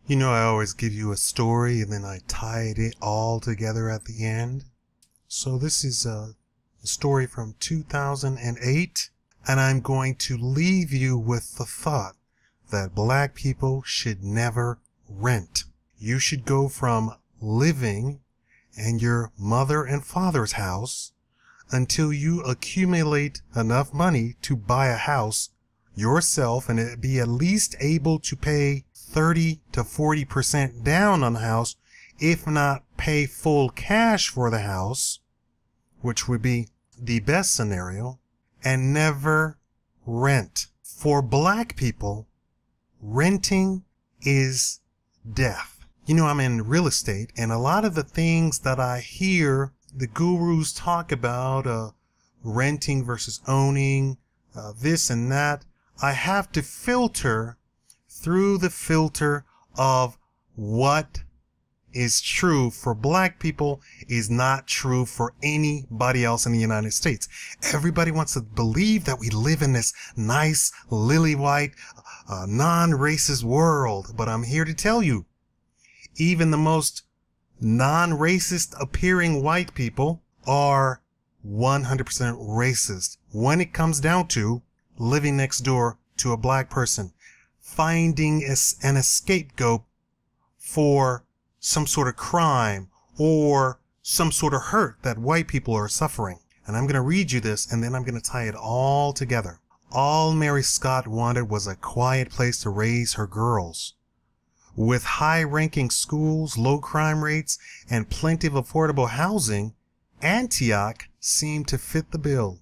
You know, I always give you a story and then I tied it all together at the end. So this is a story from 2008, and I'm going to leave you with the thought that black people should never rent. You should go from living in your mother and father's house until you accumulate enough money to buy a house yourself and be at least able to pay 30 to 40% down on the house, if not pay full cash for the house, which would be the best scenario, and never rent. For black people, renting is death. You know, I'm in real estate, and a lot of the things that I hear the gurus talk about, renting versus owning, this and that, I have to filter through the filter of what is true for black people is not true for anybody else in the United States. Everybody wants to believe that we live in this nice, lily-white, non-racist world. But I'm here to tell you, even the most non-racist appearing white people are 100% racist when it comes down to living next door to a black person, finding an scapegoat for some sort of crime or some sort of hurt that white people are suffering. And I'm going to read you this, and then I'm going to tie it all together. All Mary Scott wanted was a quiet place to raise her girls. With high-ranking schools, low crime rates, and plenty of affordable housing, Antioch seemed to fit the bill.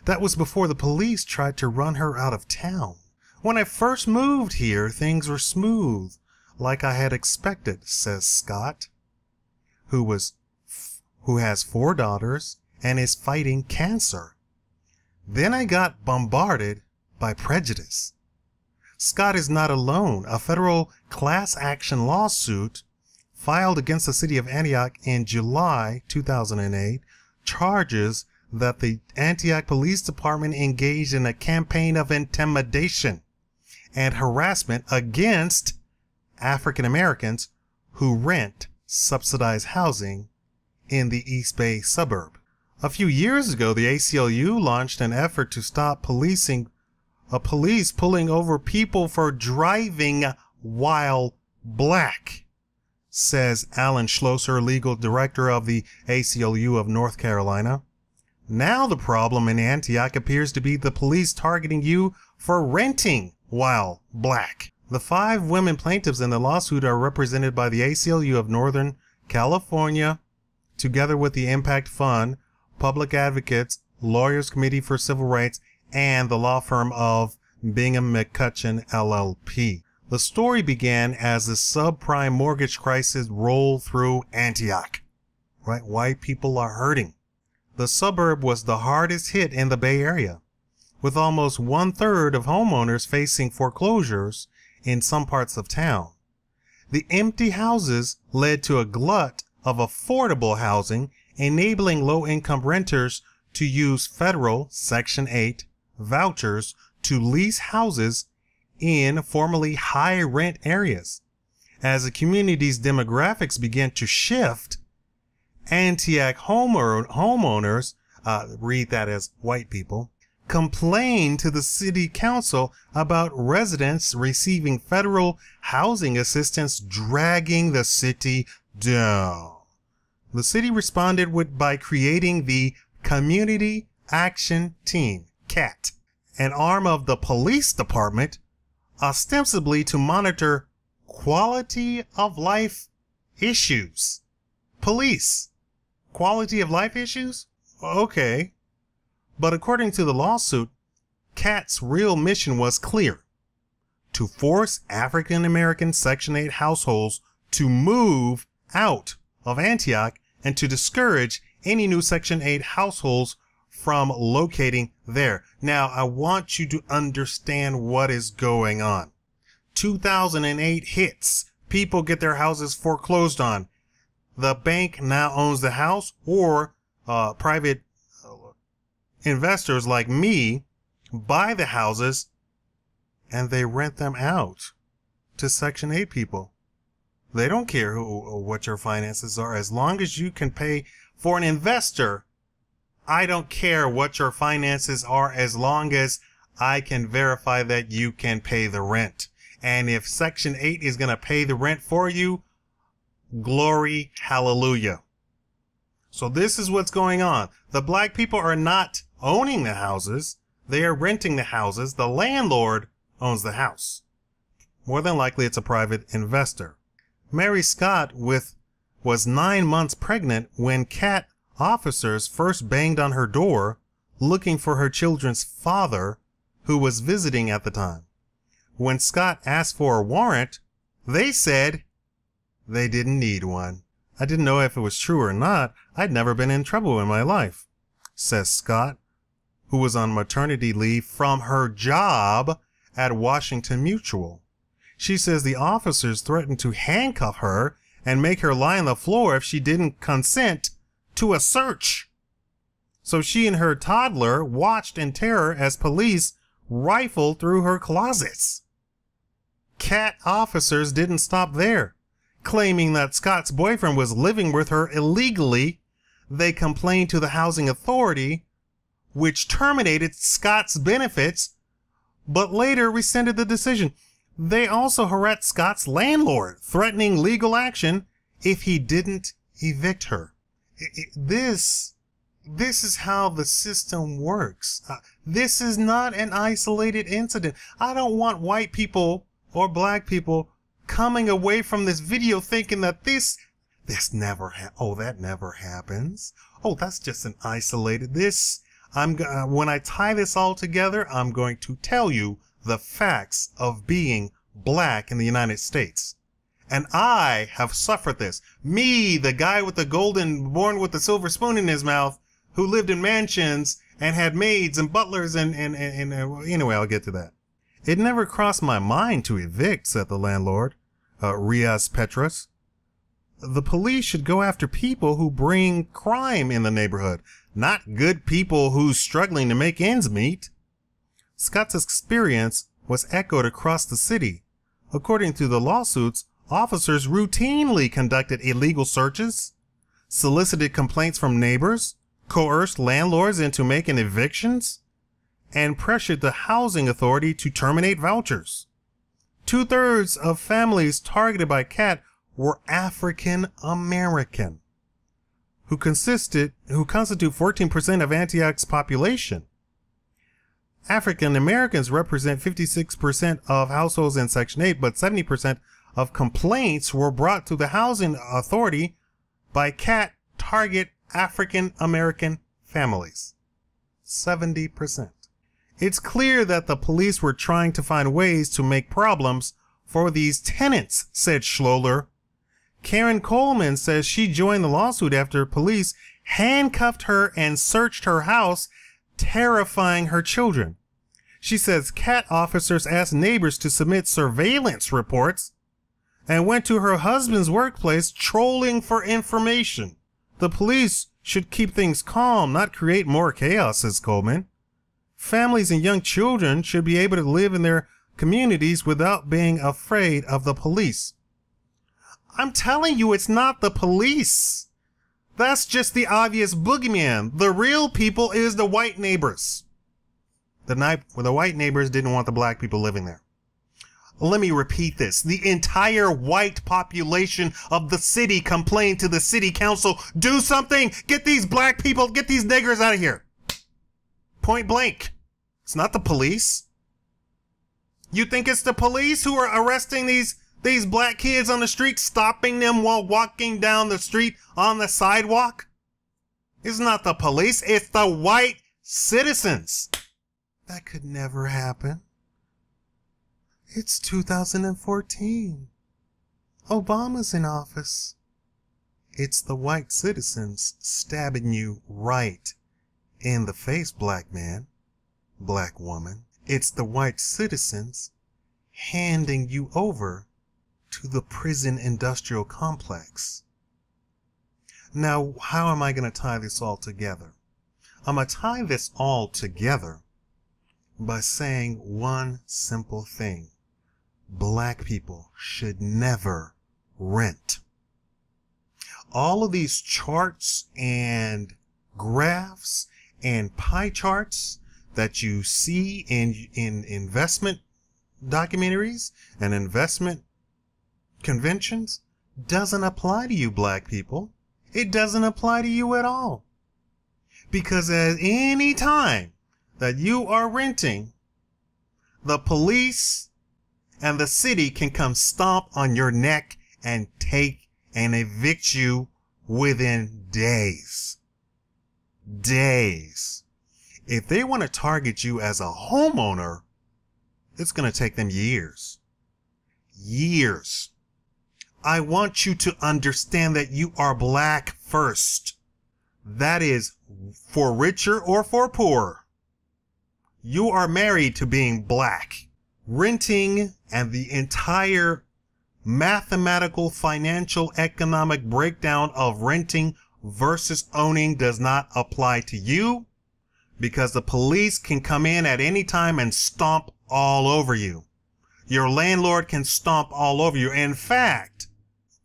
That was before the police tried to run her out of town. When I first moved here, things were smooth, like I had expected, says Scott, who has 4 daughters and is fighting cancer. Then I got bombarded by prejudice. Scott is not alone. A federal class action lawsuit filed against the city of Antioch in July 2008 charges that the Antioch Police Department engaged in a campaign of intimidation and harassment against African Americans who rent subsidized housing in the East Bay suburb. A few years ago, the ACLU launched an effort to stop police pulling over people for driving while black, says Alan Schlosser, legal director of the ACLU of North Carolina. Now the problem in Antioch appears to be the police targeting you for renting while black. The 5 women plaintiffs in the lawsuit are represented by the ACLU of Northern California, together with the Impact Fund, Public Advocates, Lawyers Committee for Civil Rights, and the law firm of Bingham McCutcheon LLP. The story began as the subprime mortgage crisis rolled through Antioch. Right? White people are hurting. The suburb was the hardest hit in the Bay Area, with almost 1/3 of homeowners facing foreclosures in some parts of town. The empty houses led to a glut of affordable housing, enabling low-income renters to use federal Section 8 vouchers to lease houses in formerly high-rent areas. As the community's demographics began to shift, Antioch homeowners, read that as white people, complained to the city council about residents receiving federal housing assistance dragging the city down. The city responded by creating the Community Action Team, CAT, an arm of the police department, ostensibly to monitor quality of life issues. Police. Quality of life issues? Okay. But according to the lawsuit, CAT's real mission was clear: to force African American Section 8 households to move out of Antioch and to discourage any new Section 8 households from locating there. Now, I want you to understand what is going on. 2008 hits. People get their houses foreclosed on. The bank now owns the house, or private investors like me buy the houses and they rent them out to Section 8 people. They don't care what your finances are. As long as you can pay for an investor, I don't care what your finances are as long as I can verify that you can pay the rent. And if Section 8 is going to pay the rent for you, glory, hallelujah. So this is what's going on. The black people are not owning the houses. They are renting the houses. The landlord owns the house. More than likely, it's a private investor. Mary Scott was 9 months pregnant when CAT officers first banged on her door looking for her children's father, who was visiting at the time. When Scott asked for a warrant, they said they didn't need one. I didn't know if it was true or not. I'd never been in trouble in my life, says Scott, who was on maternity leave from her job at Washington Mutual. She says the officers threatened to handcuff her and make her lie on the floor if she didn't consent to a search. So she and her toddler watched in terror as police rifled through her closets. CAT officers didn't stop there. Claiming that Scott's boyfriend was living with her illegally, they complained to the housing authority, which terminated Scott's benefits, but later rescinded the decision. They also harassed Scott's landlord, threatening legal action if he didn't evict her. This is how the system works. This is not an isolated incident. I don't want white people or black people coming away from this video thinking that this never that never happens. Oh, that's just an isolated when I tie this all together, I'm going to tell you the facts of being black in the United States. And I have suffered this. Me, the guy with the born with the silver spoon in his mouth, who lived in mansions and had maids and butlers and anyway, I'll get to that. It never crossed my mind to evict, said the landlord, Riaz Petras. The police should go after people who bring crime in the neighborhood, not good people who's struggling to make ends meet. Scott's experience was echoed across the city. According to the lawsuits, officers routinely conducted illegal searches, solicited complaints from neighbors, coerced landlords into making evictions, and pressured the housing authority to terminate vouchers. 2/3 of families targeted by CAT were African American, who constitute 14% of Antioch's population. African Americans represent 56% of households in Section 8, but 70% of complaints were brought to the housing authority by CAT target African American families. 70%. It's clear that the police were trying to find ways to make problems for these tenants, said Schlosser. Karen Coleman says she joined the lawsuit after police handcuffed her and searched her house, terrifying her children. She says CAT officers asked neighbors to submit surveillance reports and went to her husband's workplace trolling for information. The police should keep things calm, not create more chaos, says Coleman. Families and young children should be able to live in their communities without being afraid of the police. I'm telling you, it's not the police. That's just the obvious boogeyman. The real people is the white neighbors. The white neighbors didn't want the black people living there. Let me repeat this. The entire white population of the city complained to the city council, do something, get these black people, get these niggers out of here. Point blank. It's not the police. You think it's the police who are arresting these black kids on the street, stopping them while walking down the street on the sidewalk? It's not the police, it's the white citizens. That could never happen. It's 2014. Obama's in office. It's the white citizens stabbing you right in the face, black man, black woman. It's the white citizens handing you over to the prison industrial complex. Now, how am I going to tie this all together? I'm going to tie this all together by saying one simple thing. black people should never rent. All of these charts and graphs and pie charts that you see in investment documentaries and investment conventions doesn't apply to you, black people. It doesn't apply to you at all. Because at any time that you are renting, the police and the city can come stomp on your neck and take and evict you within days. Days. If they want to target you as a homeowner, it's going to take them years. Years. I want you to understand that you are black first. That is for richer or for poorer. You are married to being black. Renting and the entire mathematical, financial, economic breakdown of renting versus owning does not apply to you because the police can come in at any time and stomp all over you. Your landlord can stomp all over you. In fact,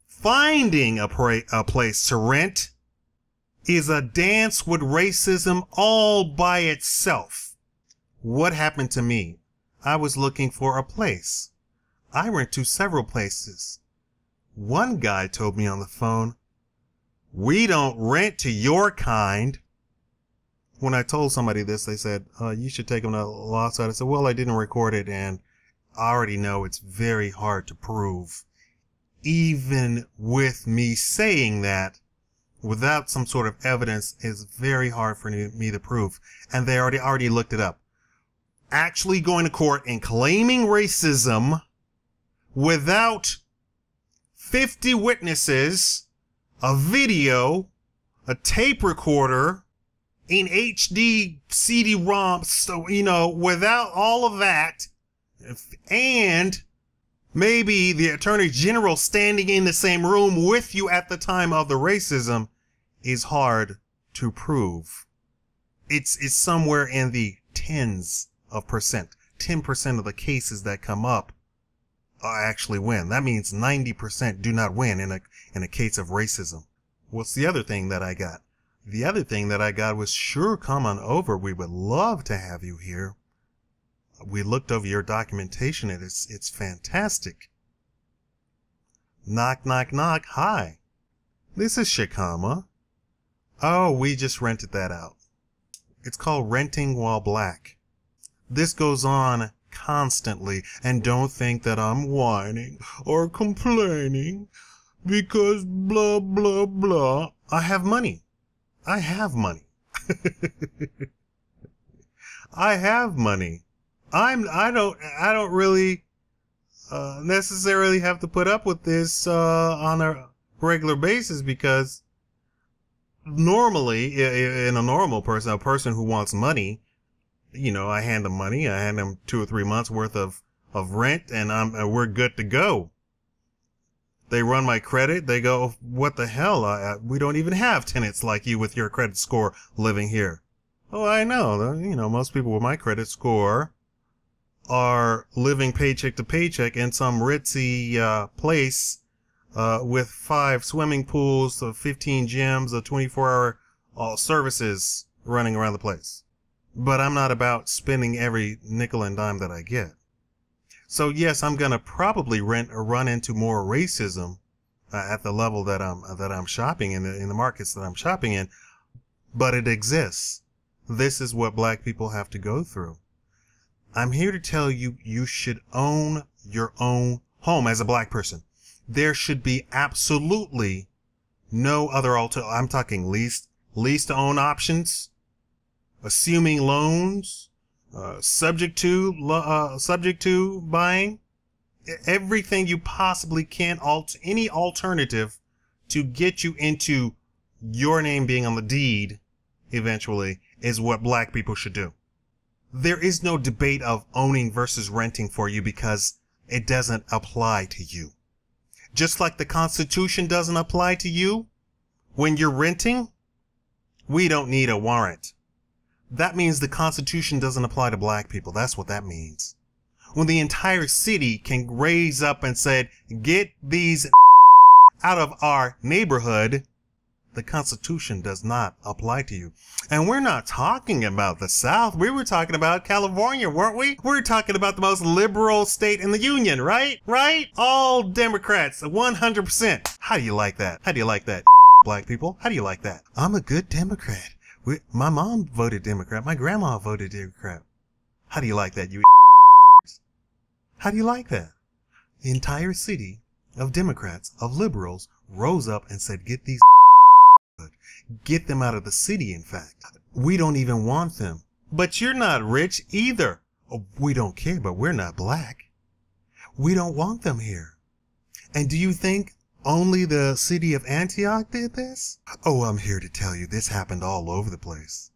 finding a place to rent is a dance with racism all by itself. What happened to me? I was looking for a place. I rent to several places. One guy told me on the phone, "We don't rent to your kind." When I told somebody this, they said, "You should take him to lawsuit." I said, "Well, I didn't record it, and I already know it's very hard to prove." Even with me saying that, without some sort of evidence, is very hard for me to prove. And they already looked it up. Actually going to court and claiming racism without 50 witnesses, a video, a tape recorder, an HD CD-ROM, so, without all of that, and maybe the Attorney General standing in the same room with you at the time of the racism is hard to prove. It's somewhere in the tens of percent. 10% of the cases that come up actually win. That means 90% do not win in a case of racism. What's the other thing that I got? The other thing that I got was, sure, come on over. We would love to have you here. We looked over your documentation and it's fantastic. Knock, knock, knock. Hi. This is Shikama. Oh, we just rented that out. It's called renting while black. This goes on constantly, and don't think that I'm whining or complaining because blah, blah, blah. I have money. I have money. I have money. I don't really necessarily have to put up with this on a regular basis, because normally in a normal person, a person who wants money, I hand them money. I hand them 2 or 3 months worth of rent, and we're good to go. They run my credit. They go, "What the hell? We don't even have tenants like you with your credit score living here." Oh, I know. Most people with my credit score are living paycheck to paycheck in some ritzy place with 5 swimming pools, 15 gyms, 24-hour services running around the place. But I'm not about spending every nickel and dime that I get. So yes, I'm gonna probably run into more racism at the level that I'm shopping in the markets that I'm shopping in, but it exists. This is what black people have to go through. I'm here to tell you, you should own your own home as a black person. There should be absolutely no other I'm talking lease to own options, assuming loans, subject to buying, everything you possibly can, any alternative to get you into your name being on the deed eventually is what black people should do. There is no debate of owning versus renting for you, because it doesn't apply to you. Just like the Constitution doesn't apply to you when you're renting, we don't need a warrant. That means the Constitution doesn't apply to black people. That's what that means. when the entire city can raise up and said, get these out of our neighborhood, the Constitution does not apply to you. And we're not talking about the South. We were talking about California, weren't we? We're talking about the most liberal state in the union, right? Right? All Democrats, 100%. How do you like that? How do you like that, black people? How do you like that? I'm a good Democrat. My mom voted Democrat. My grandma voted Democrat. How do you like that, you bastards? How do you like that? The entire city of Democrats, of liberals, rose up and said, get them out of the city, in fact. We don't even want them. But you're not rich either. Oh, we don't care, but we're not black. We don't want them here. And do you think only the city of Antioch did this? Oh, I'm here to tell you this happened all over the place.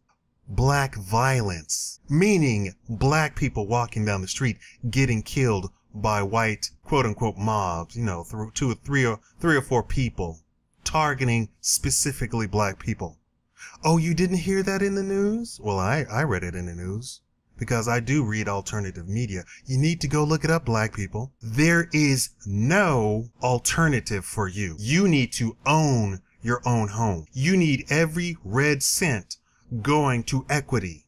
Black violence, meaning black people walking down the street getting killed by white quote-unquote mobs, through three or four people targeting specifically black people. Oh, you didn't hear that in the news? Well, I read it in the news because I do read alternative media. You need to go look it up, black people. There is no alternative for you. You need to own your own home. You need every red cent going to equity.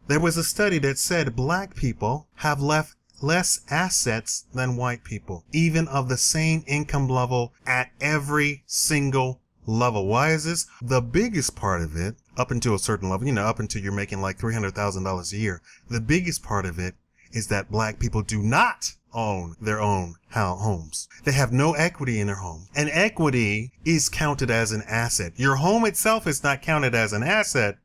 There was a study that said black people have left less assets than white people, even of the same income level at every single level. Why is this? The biggest part of it, up until a certain level, up until you're making like $300,000 a year, the biggest part of it is that black people do not own their own homes. They have no equity in their home. And equity is counted as an asset. Your home itself is not counted as an asset.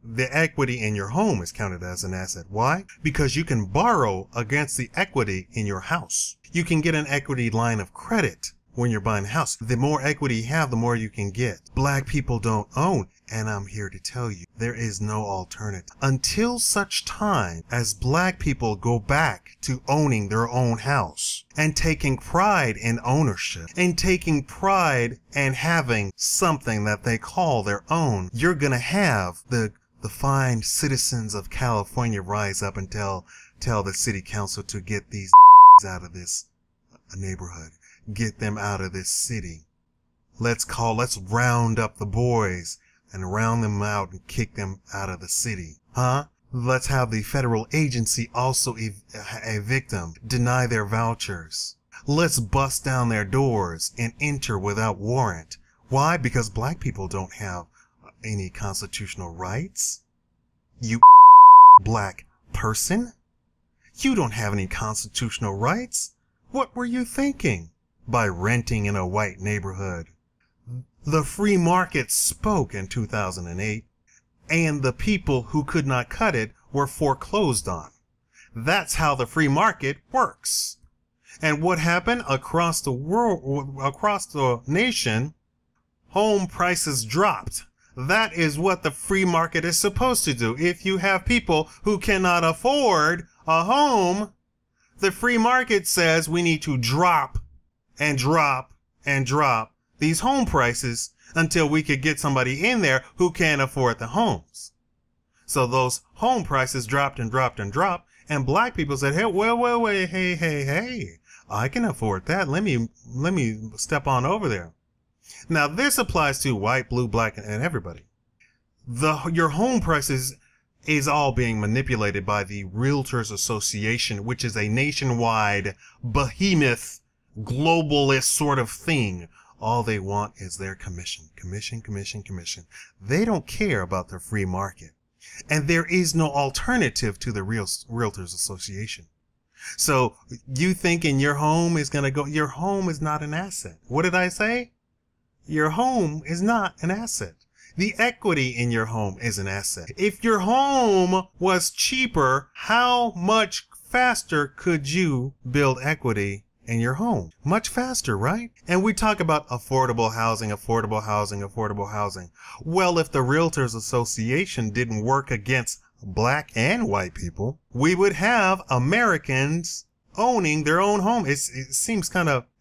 The equity in your home is counted as an asset. Why? Because you can borrow against the equity in your house. You can get an equity line of credit when you're buying a house. The more equity you have, the more you can get. Black people don't own. And I'm here to tell you, there is no alternative. Until such time as black people go back to owning their own house and taking pride in ownership and taking pride in having something that they call their own, you're going to have the fine citizens of California rise up and tell the city council to get these out of this neighborhood. Get them out of this city. Let's round up the boys and round them out and kick them out of the city. Huh? Let's have the federal agency also evict them, deny their vouchers. Let's bust down their doors and enter without warrant. Why? Because black people don't have any constitutional rights. You black person? You don't have any constitutional rights. What were you thinking by renting in a white neighborhood? The free market spoke in 2008, and the people who could not cut it were foreclosed on. That's how the free market works. And what happened across the world, across the nation? Home prices dropped. That is what the free market is supposed to do. If you have people who cannot afford a home, the free market says we need to drop and drop and drop these home prices until we could get somebody in there who can afford the homes. So those home prices dropped and dropped and dropped, and black people said, hey, wait, hey, I can afford that. Let me step on over there. Now this applies to white, blue, black, and everybody. Your home prices is all being manipulated by the Realtors Association, which is a nationwide behemoth, globalist sort of thing. All they want is their commission. They don't care about the free market. And there is no alternative to the Realtors Association. So you thinking your home is going to go, your home is not an asset. What did I say? Your home is not an asset. The equity in your home is an asset. If your home was cheaper, how much faster could you build equity in your home? Much faster, right? And we talk about affordable housing. Well, if the Realtors Association didn't work against black and white people, we would have Americans owning their own home. It seems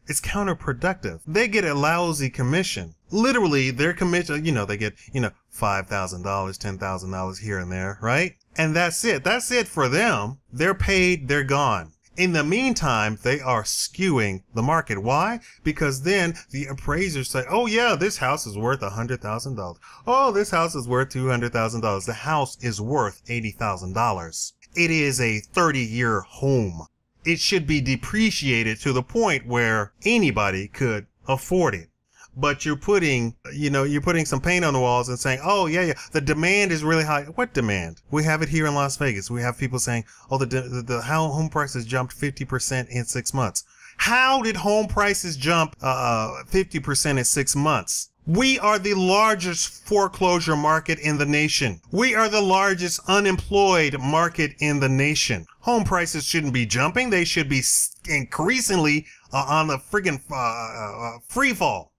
it's counterproductive. They get a lousy commission. Literally, their commission, they get, $5,000, $10,000 here and there, right? And that's it. That's it for them. They're paid, they're gone. In the meantime, they are skewing the market. Why? Because then the appraisers say, oh yeah, this house is worth $100,000. Oh, this house is worth $200,000. The house is worth $80,000. It is a 30-year home. It should be depreciated to the point where anybody could afford it. But you're putting some paint on the walls and saying, oh, yeah, the demand is really high. What demand? We have it here in Las Vegas. We have people saying, oh, the home prices jumped 50% in 6 months. How did home prices jump 50% in 6 months? We are the largest foreclosure market in the nation. We are the largest unemployed market in the nation. Home prices shouldn't be jumping. They should be increasingly on the friggin' free fall.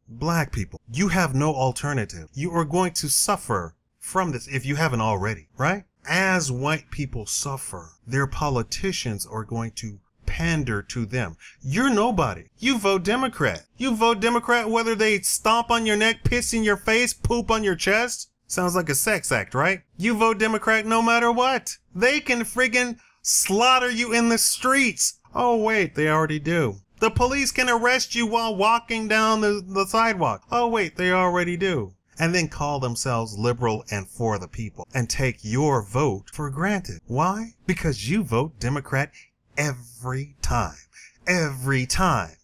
Black people, you have no alternative. You are going to suffer from this if you haven't already, right? As white people suffer, their politicians are going to pander to them. You're nobody. You vote Democrat. You vote Democrat whether they stomp on your neck, piss in your face, poop on your chest. Sounds like a sex act, right? You vote Democrat no matter what. They can friggin' slaughter you in the streets. Oh, wait, they already do. The police can arrest you while walking down the sidewalk. Oh, wait, they already do. And then call themselves liberal and for the people and take your vote for granted. Why? Because you vote Democrat every time. Every time.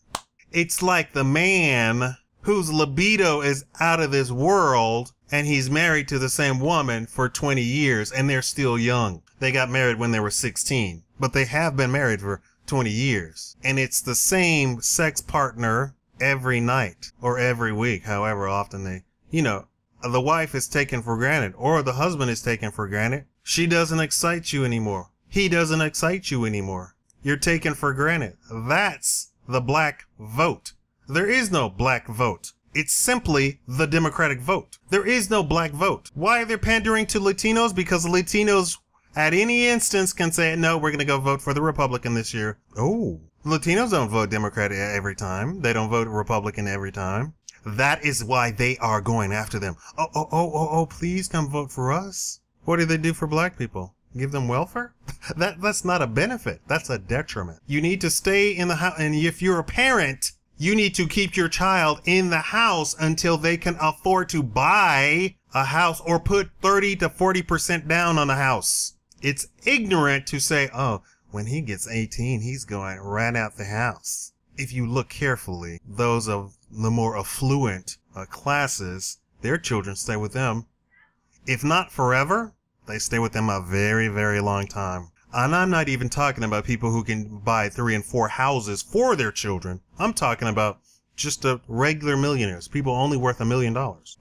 It's like the man whose libido is out of this world and he's married to the same woman for 20 years and they're still young. They got married when they were 16, but they have been married for 20 years. And it's the same sex partner every night or every week, however often they, the wife is taken for granted or the husband is taken for granted. She doesn't excite you anymore. He doesn't excite you anymore. You're taken for granted. That's the black vote. There is no black vote. It's simply the Democratic vote. There is no black vote. Why are they pandering to Latinos? Because Latinos at any instance can say, no, we're going to go vote for the Republican this year. Oh, Latinos don't vote Democrat every time. They don't vote Republican every time. That is why they are going after them. Oh, please come vote for us. What do they do for black people? Give them welfare? That's not a benefit. That's a detriment. You need to stay in the house. And if you're a parent, you need to keep your child in the house until they can afford to buy a house or put 30 to 40% down on a house. It's ignorant to say, oh, when he gets 18, he's going right out the house. If you look carefully, those of the more affluent classes, their children stay with them. If not forever, they stay with them a very, very long time. And I'm not even talking about people who can buy 3 and 4 houses for their children. I'm talking about just regular millionaires, people only worth $1 million.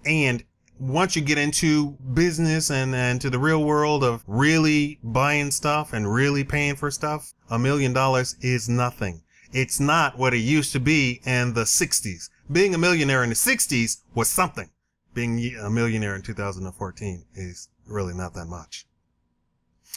And once you get into business and to the real world of really buying stuff and really paying for stuff, $1 million is nothing. It's not what it used to be in the 60s. Being a millionaire in the 60s was something. Being a millionaire in 2014 is really not that much.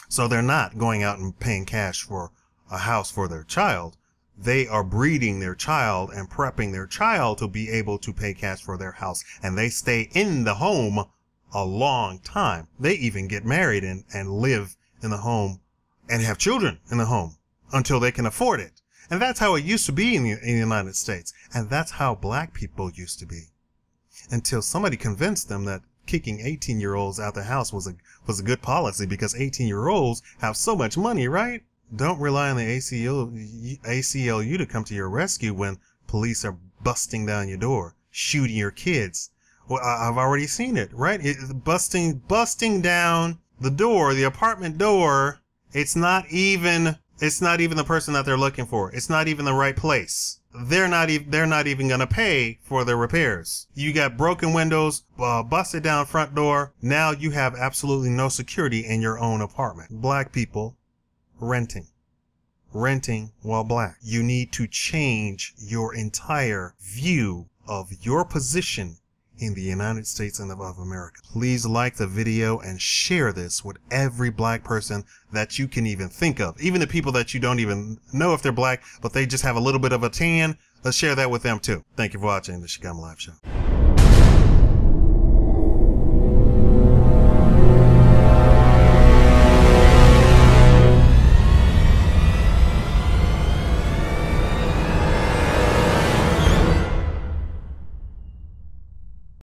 So they're not going out and paying cash for a house for their child. They are breeding their child and prepping their child to be able to pay cash for their house. And they stay in the home a long time. They even get married and live in the home and have children in the home until they can afford it. And that's how it used to be in the United States. And that's how black people used to be. Until somebody convinced them that kicking 18-year-olds out the house was a good policy because 18-year-olds have so much money, right? Don't rely on the ACLU to come to your rescue when police are busting down your door, shooting your kids. Well, I've already seen it, right? Busting down the door, the apartment door. It's not even the person that they're looking for. It's not even the right place. They're not even going to pay for the repairs. You got broken windows, busted down front door. Now you have absolutely no security in your own apartment. Black people renting while black. You need to change your entire view of your position in the United States and of America. Please like the video and share this with every black person that you can even think of. Even the people that you don't even know if they're black, but they just have a little bit of a tan. Let's share that with them too. Thank you for watching the Shikama Live Show.